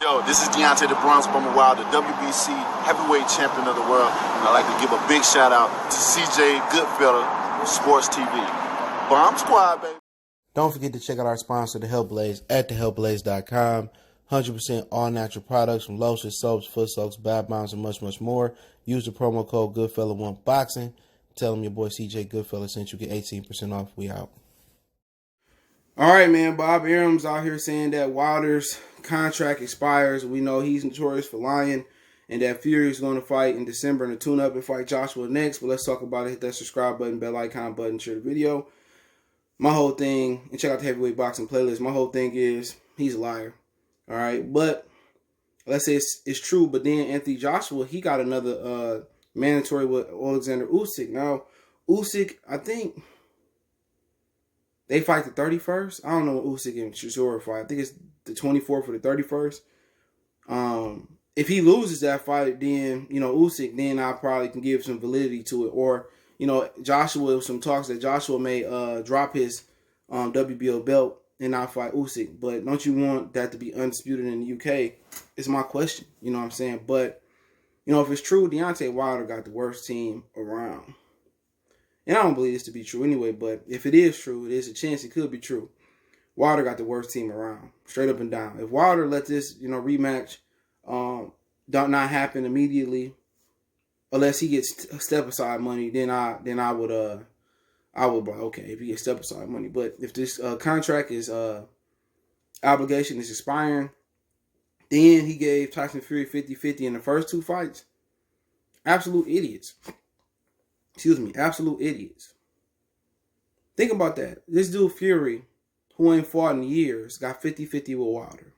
Yo, this is Deontay the Bronx Bummer Wild, the WBC heavyweight champion of the world. And I'd like to give a big shout out to CJ Goodfella, Sports TV. Bomb Squad, baby. Don't forget to check out our sponsor, The Health Blaze, at thehealthblaze.com. 100% all natural products from lotions, soaps, foot soaks, bath bombs, and much, much more. Use the promo code Goodfella1Boxing. Tell them your boy CJ Goodfella sent you, get 18% off. We out. All right, man. Bob Arum's out here saying that Wilder's contract expires. We know he's notorious for lying, and that Fury is going to fight in December in a tune-up and fight Joshua next. But let's talk about it. Hit that subscribe button, bell icon button, share the video. My whole thing, and check out the heavyweight boxing playlist. My whole thing is he's a liar. All right, but let's say it's true. But then Anthony Joshua, he got another mandatory with Alexander Usyk. Now Usyk, I think they fight the 31st. I don't know what Usyk and Chisora fight. I think it's the 24th or the 31st. If he loses that fight, then, Usyk, then I probably can give some validity to it. Or, Joshua, some talks that Joshua may drop his WBO belt and not fight Usyk. But don't you want that to be undisputed in the UK? It's my question. You know what I'm saying? But, if it's true, Deontay Wilder got the worst team around. And I don't believe this to be true anyway, but if it is true, there's a chance it could be true. Wilder got the worst team around, straight up and down. If Wilder let this, rematch not happen immediately, unless he gets step aside money, then I would be like, okay, if he gets step aside money. But if this contract is obligation is expiring, then he gave Tyson Fury 50-50 in the first two fights. Absolute idiots. Absolute idiots. Think about that. This dude Fury, who ain't fought in years, got 50-50 with Wilder.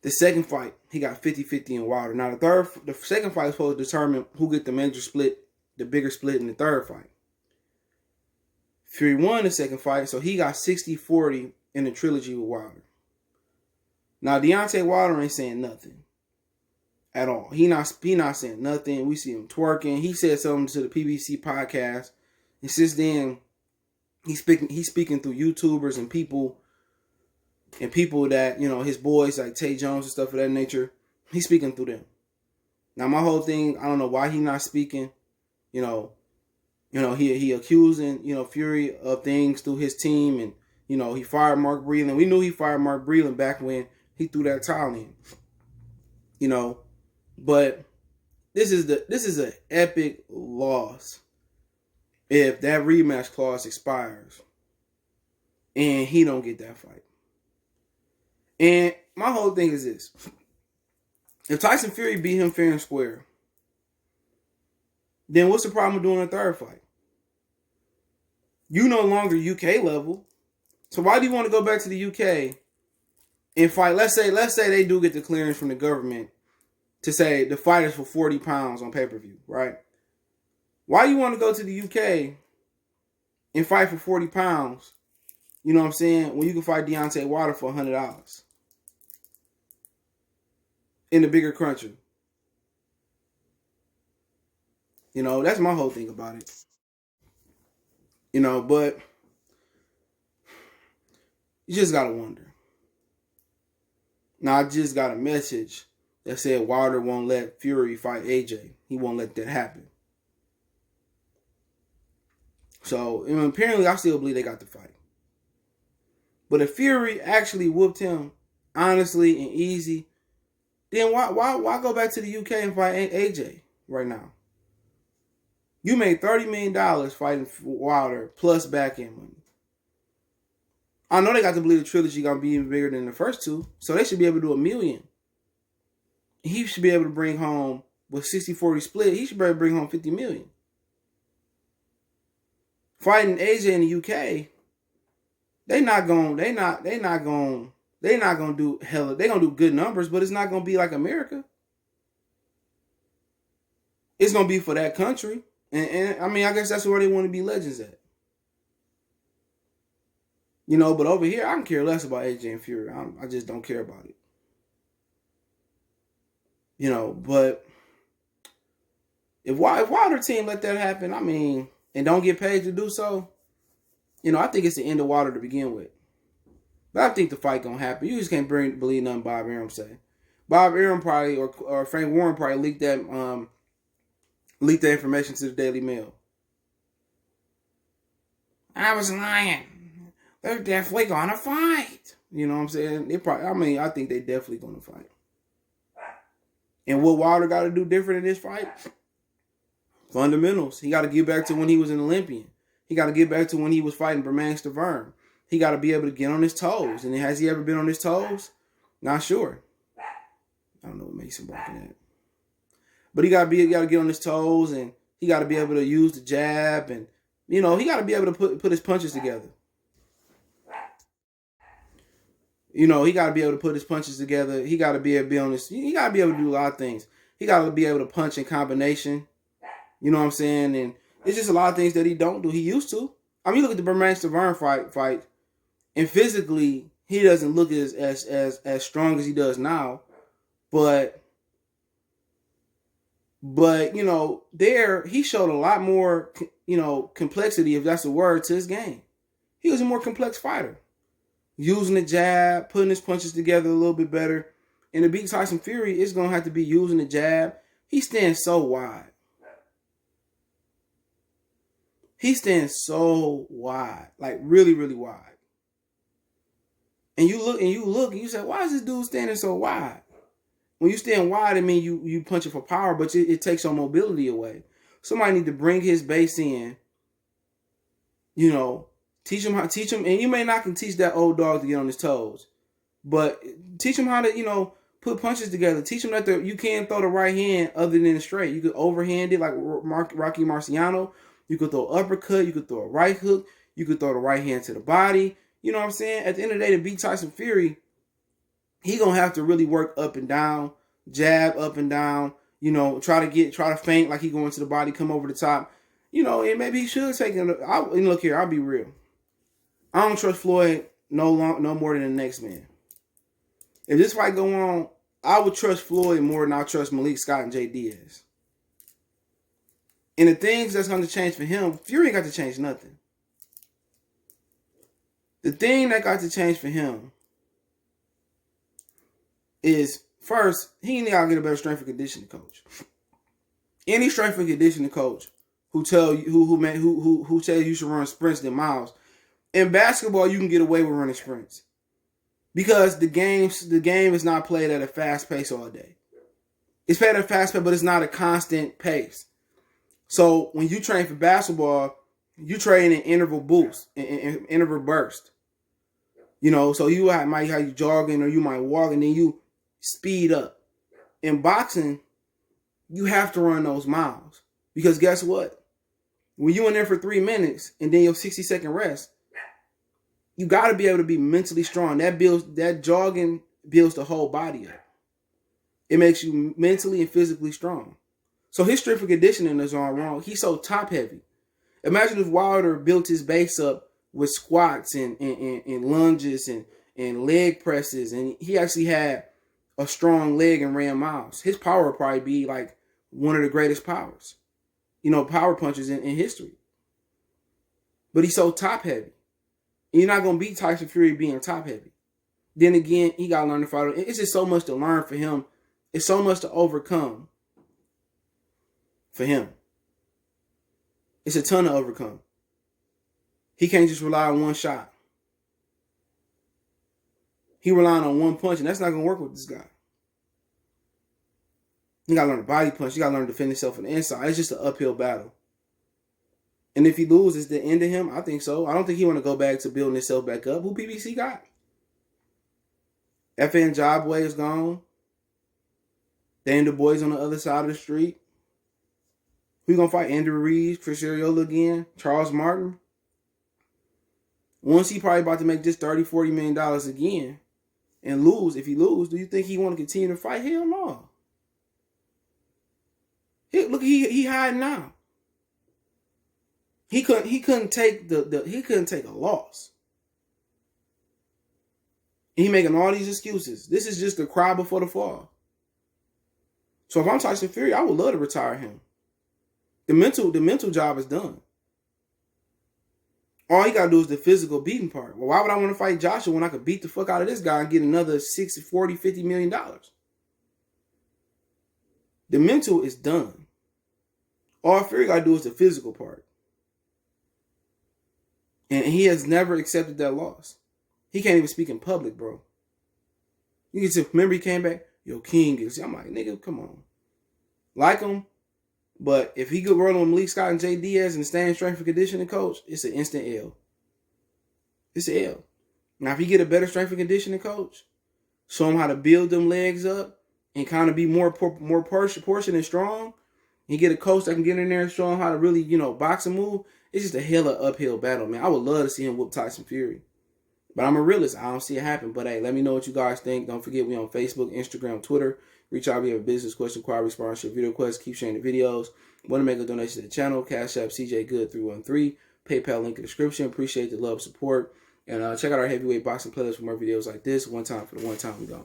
The second fight, he got 50-50 in Wilder. Now the second fight is supposed to determine who get the major split, the bigger split in the third fight. Fury won the second fight, so he got 60-40 in the trilogy with Wilder. Now Deontay Wilder ain't saying nothing at all. He not saying nothing. We see him twerking. He said something to the PBC podcast, and since then, he's speaking through YouTubers and people that, his boys like Tay Jones and stuff of that nature. He's speaking through them. Now my whole thing, I don't know why he not speaking. He accusing, Fury of things through his team, and he fired Mark Breland. We knew he fired Mark Breland back when he threw that towel in. But this is an epic loss if that rematch clause expires and he don't get that fight. And my whole thing is this. If Tyson Fury beat him fair and square, then what's the problem with doing a third fight? You no longer UK level. So why do you want to go back to the UK and fight? Let's say they do get the clearance from the government to say the fight is for 40 pounds on pay-per-view, right? Why you want to go to the UK and fight for 40 pounds, when you can fight Deontay Wilder for $100 in the bigger country? That's my whole thing about it. But you just got to wonder. Now, I just got a message that said Wilder won't let Fury fight AJ. He won't let that happen. So, apparently, I still believe they got the fight. But if Fury actually whooped him honestly and easy, then why go back to the UK and fight AJ right now? You made $30 million fighting Wilder plus back-end money. I know they got to believe the trilogy going to be even bigger than the first two, so they should be able to do $1 million. He should be able to bring home, with 60-40 split, he should be able to bring home $50 million. Fighting AJ in the UK, they're gonna do good numbers, but it's not gonna be like America. It's gonna be for that country. And I guess that's where they want to be legends at. But over here, I can care less about AJ and Fury. I just don't care about it. But if Wilder team let that happen, and don't get paid to do so, I think it's the end of Wilder to begin with. But I think the fight gonna happen. You just can't believe nothing Bob Arum say. Bob Arum probably or Frank Warren probably leaked that information to the Daily Mail. I was lying. They're definitely gonna fight. You know what I'm saying? I think they definitely gonna fight. And what Wilder got to do different in this fight? Fundamentals. He got to get back to when he was an Olympian. He got to get back to when he was fighting Bermane Stiverne. He got to be able to get on his toes. And has he ever been on his toes? Not sure. I don't know what makes him barking at. But he got to get on his toes, and he got to be able to use the jab, and he got to be able to put his punches together. He got to be able to put his punches together. He got to be able to be on this. He got to be able to do a lot of things. He got to be able to punch in combination. You know what I'm saying? And it's just a lot of things that he don't do. He used to. I mean, you look at the Bermane Stiverne fight, and physically he doesn't look as strong as he does now. But there he showed a lot more, complexity, if that's a word, to his game. He was a more complex fighter. Using the jab, putting his punches together a little bit better. And to beat Tyson Fury, it's going to have to be using the jab. He stands so wide. He stands so wide. Like, really, really wide. And you look and you say, why is this dude standing so wide? When you stand wide, it means you punch it for power, but it takes your mobility away. Somebody need to bring his base in, teach him, and you may not can teach that old dog to get on his toes, but teach him how to, put punches together. Teach him that you can't throw the right hand other than straight. You could overhand it like Rocky Marciano. You could throw uppercut. You could throw a right hook. You could throw the right hand to the body. You know what I'm saying? At the end of the day, to beat Tyson Fury, he gonna have to really work up and down, jab up and down. Try to feint like he going to the body, come over the top. And maybe he should take it. And look here, I'll be real. I don't trust Floyd no more than the next man. If this fight go on, I would trust Floyd more than I trust Malik Scott and Jay Diaz. And the things that's going to change for him, Fury ain't got to change nothing. The thing that got to change for him is, first, he got to get a better strength and conditioning coach. Any strength and conditioning coach who tell you who tells you should run sprints than miles. In basketball, you can get away with running sprints because the game is not played at a fast pace all day. It's played at a fast pace, but it's not a constant pace. So when you train for basketball, you train in interval boost, in interval burst. So you might have you jogging or you might walk and then you speed up. In boxing, you have to run those miles because guess what? When you in there for 3 minutes and then your 60-second rest, you got to be able to be mentally strong. That jogging builds the whole body up. It makes you mentally and physically strong. So his strength and conditioning is all wrong. He's so top heavy. Imagine if Wilder built his base up with squats and lunges and leg presses, and he actually had a strong leg and ran miles. His power would probably be like one of the greatest powers, power punches in history. But he's so top heavy. And you're not going to beat Tyson Fury being top heavy. Then again, he got to learn to fight. It's just so much to learn for him. It's so much to overcome for him. It's a ton to overcome. He can't just rely on one shot. He relying on one punch, and that's not going to work with this guy. You got to learn to body punch. You got to learn to defend himself from the inside. It's just an uphill battle. And if he loses, is the end of him? I think so. I don't think he want to go back to building himself back up. Who PBC got? FN Jobway is gone. Dan Du Bois on the other side of the street. Who going to fight? Andrew Reeves, Chris Ariola again, Charles Martin. Once he probably about to make this $30, $40 million again and lose, if he lose, do you think he want to continue to fight? Hell no. He hiding now. He couldn't take a loss. He making all these excuses. This is just the cry before the fall. So if I'm Tyson Fury, I would love to retire him. The mental job is done. All he gotta do is the physical beating part. Well, why would I want to fight Joshua when I could beat the fuck out of this guy and get another 60, 40, $50 million? The mental is done. All Fury gotta do is the physical part. And he has never accepted that loss. He can't even speak in public, bro. You can see, remember he came back, yo, King is. I'm like, nigga, come on. Like him, but if he could roll on Malik Scott and Jay Diaz and stay in strength and conditioning coach, it's an instant L. It's an L. Now, if he get a better strength and conditioning coach, show him how to build them legs up and kind of be more portion and strong, and get a coach that can get in there and show him how to really, box and move, it's just a hella uphill battle, man. I would love to see him whoop Tyson Fury. But I'm a realist. I don't see it happen. But hey, let me know what you guys think. Don't forget, we on Facebook, Instagram, Twitter. Reach out if you have a business question, inquiry, sponsorship, video request. Keep sharing the videos. Want to make a donation to the channel? Cash App CJ Good 313. PayPal link in the description. Appreciate the love, support. And check out our heavyweight boxing playlist for more videos like this. One time for the one time we gone.